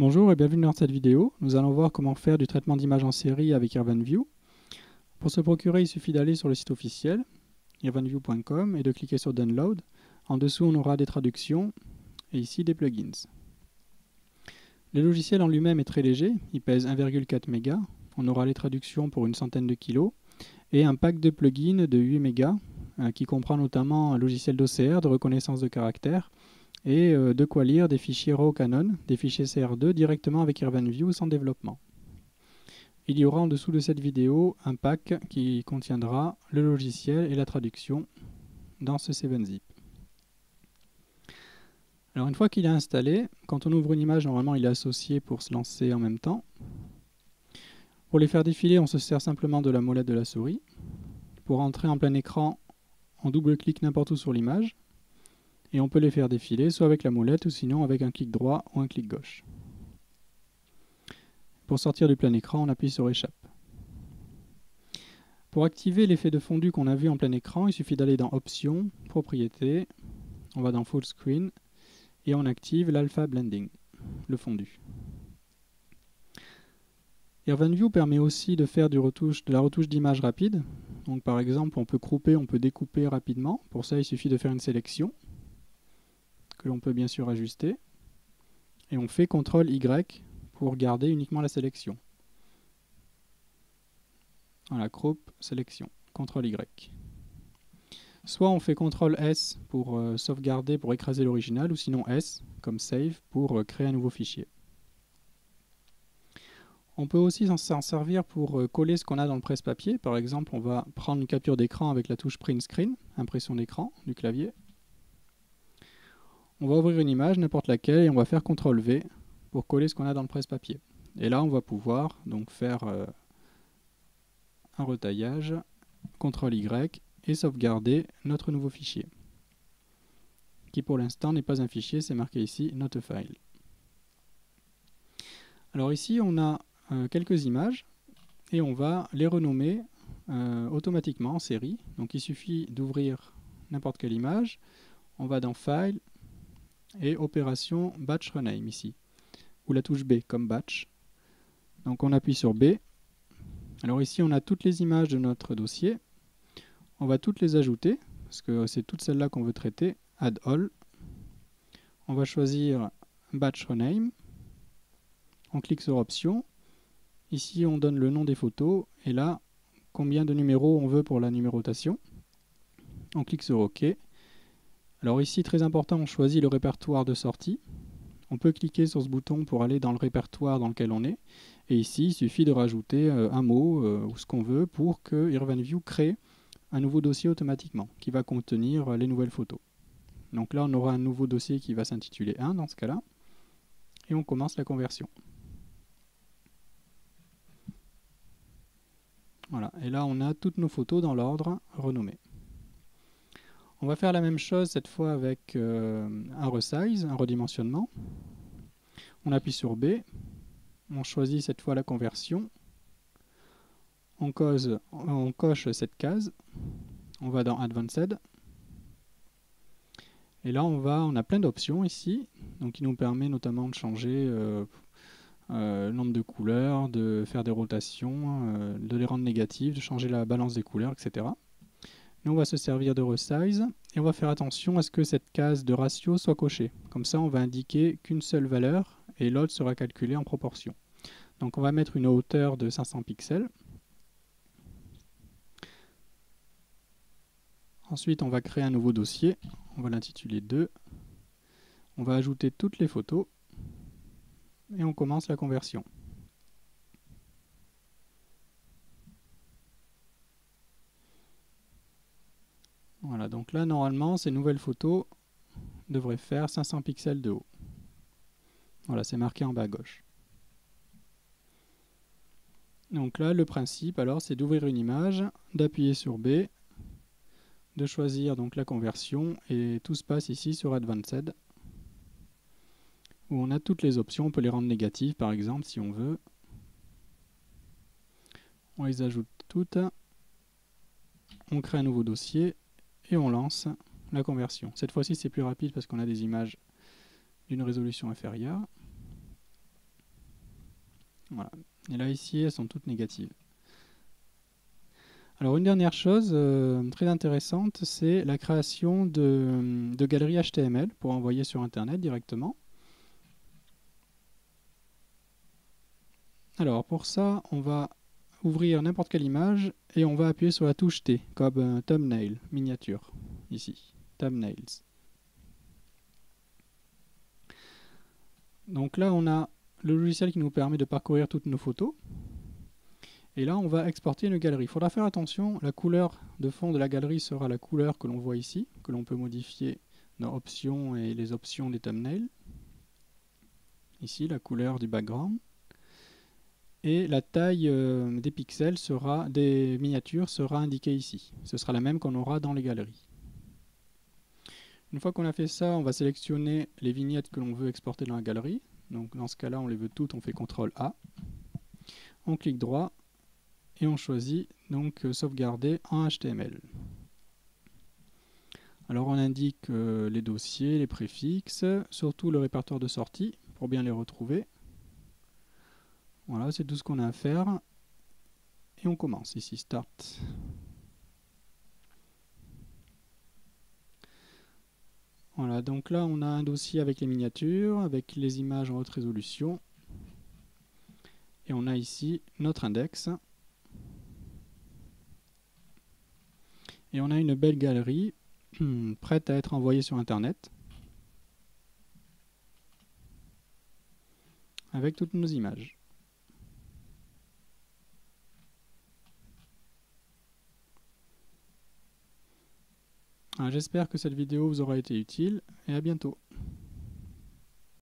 Bonjour et bienvenue dans cette vidéo. Nous allons voir comment faire du traitement d'image en série avec Irvanview. Pour se procurer, il suffit d'aller sur le site officiel irvanview.com et de cliquer sur Download. En dessous, on aura des traductions et ici des plugins. Le logiciel en lui-même est très léger, il pèse 1,4 MB. On aura les traductions pour une centaine de kilos et un pack de plugins de 8 MB qui comprend notamment un logiciel d'OCR, de reconnaissance de caractères, et de quoi lire des fichiers RAW Canon, des fichiers CR2 directement avec Irvanview sans développement. Il y aura en dessous de cette vidéo un pack qui contiendra le logiciel et la traduction dans ce 7-zip. Alors une fois qu'il est installé, quand on ouvre une image, normalement il est associé pour se lancer en même temps. Pour les faire défiler, on se sert simplement de la molette de la souris. Pour entrer en plein écran, on double-clique n'importe où sur l'image. Et on peut les faire défiler soit avec la molette ou sinon avec un clic droit ou un clic gauche. Pour sortir du plein écran, on appuie sur Échappe. Pour activer l'effet de fondu qu'on a vu en plein écran, il suffit d'aller dans Options, Propriétés, on va dans Full Screen et on active l'Alpha Blending, le fondu. Irvanview permet aussi de faire de la retouche d'image rapide. Donc par exemple, on peut crouper, on peut découper rapidement. Pour ça, il suffit de faire une sélection que l'on peut bien sûr ajuster. Et on fait CTRL-Y pour garder uniquement la sélection. Voilà, Crop, sélection, CTRL-Y. Soit on fait CTRL-S pour sauvegarder, pour écraser l'original, ou sinon S, comme Save, pour créer un nouveau fichier. On peut aussi s'en servir pour coller ce qu'on a dans le presse-papier. Par exemple, on va prendre une capture d'écran avec la touche Print Screen, impression d'écran du clavier. On va ouvrir une image, n'importe laquelle, et on va faire CTRL-V pour coller ce qu'on a dans le presse-papier. Et là, on va pouvoir donc faire un retaillage, CTRL-Y, et sauvegarder notre nouveau fichier, qui pour l'instant n'est pas un fichier, c'est marqué ici Not a file. Alors ici, on a quelques images, et on va les renommer automatiquement en série. Donc il suffit d'ouvrir n'importe quelle image, on va dans File, et Opération Batch Rename ici, ou la touche B comme Batch. Donc on appuie sur B. Alors ici on a toutes les images de notre dossier. On va toutes les ajouter, parce que c'est toutes celles-là qu'on veut traiter. Add All. On va choisir Batch Rename. On clique sur Options. Ici on donne le nom des photos, et là, combien de numéros on veut pour la numérotation. On clique sur OK. Alors ici, très important, on choisit le répertoire de sortie. On peut cliquer sur ce bouton pour aller dans le répertoire dans lequel on est. Et ici, il suffit de rajouter un mot ou ce qu'on veut pour que Irvanview crée un nouveau dossier automatiquement qui va contenir les nouvelles photos. Donc là, on aura un nouveau dossier qui va s'intituler 1 dans ce cas-là. Et on commence la conversion. Voilà. Et là, on a toutes nos photos dans l'ordre renommé. On va faire la même chose cette fois avec un resize, un redimensionnement. On appuie sur B. On choisit cette fois la conversion. On coche cette case. On va dans Advanced. Et là, on a plein d'options ici. Donc, qui nous permet notamment de changer le nombre de couleurs, de faire des rotations, de les rendre négatives, de changer la balance des couleurs, etc. Nous, on va se servir de resize et on va faire attention à ce que cette case de ratio soit cochée. Comme ça, on va indiquer qu'une seule valeur et l'autre sera calculée en proportion. Donc, on va mettre une hauteur de 500 pixels. Ensuite, on va créer un nouveau dossier. On va l'intituler 2. On va ajouter toutes les photos et on commence la conversion. Voilà, donc là, normalement, ces nouvelles photos devraient faire 500 pixels de haut. Voilà, c'est marqué en bas à gauche. Donc là, le principe, alors, c'est d'ouvrir une image, d'appuyer sur B, de choisir donc la conversion, et tout se passe ici sur Advanced, où on a toutes les options. On peut les rendre négatives, par exemple, si on veut. On les ajoute toutes. On crée un nouveau dossier, et on lance la conversion. Cette fois-ci, c'est plus rapide parce qu'on a des images d'une résolution inférieure. Voilà. Et là ici, elles sont toutes négatives. Alors une dernière chose très intéressante, c'est la création de galeries HTML pour envoyer sur Internet directement. Alors pour ça, on va ouvrir n'importe quelle image et on va appuyer sur la touche T, comme thumbnail, miniature, ici, thumbnails. Donc là, on a le logiciel qui nous permet de parcourir toutes nos photos. Et là, on va exporter une galerie. Il faudra faire attention, la couleur de fond de la galerie sera la couleur que l'on voit ici, que l'on peut modifier dans Options et les options des thumbnails. Ici, la couleur du background. Et la taille des pixels des miniatures sera indiquée ici. Ce sera la même qu'on aura dans les galeries. Une fois qu'on a fait ça, on va sélectionner les vignettes que l'on veut exporter dans la galerie. Donc dans ce cas-là, on les veut toutes, on fait CTRL A. On clique droit et on choisit donc sauvegarder en HTML. Alors on indique les dossiers, les préfixes, surtout le répertoire de sortie pour bien les retrouver. Voilà, c'est tout ce qu'on a à faire. Et on commence ici, Start. Voilà, donc là on a un dossier avec les miniatures, avec les images en haute résolution. Et on a ici notre index. Et on a une belle galerie prête à être envoyée sur Internet avec toutes nos images. J'espère que cette vidéo vous aura été utile et à bientôt.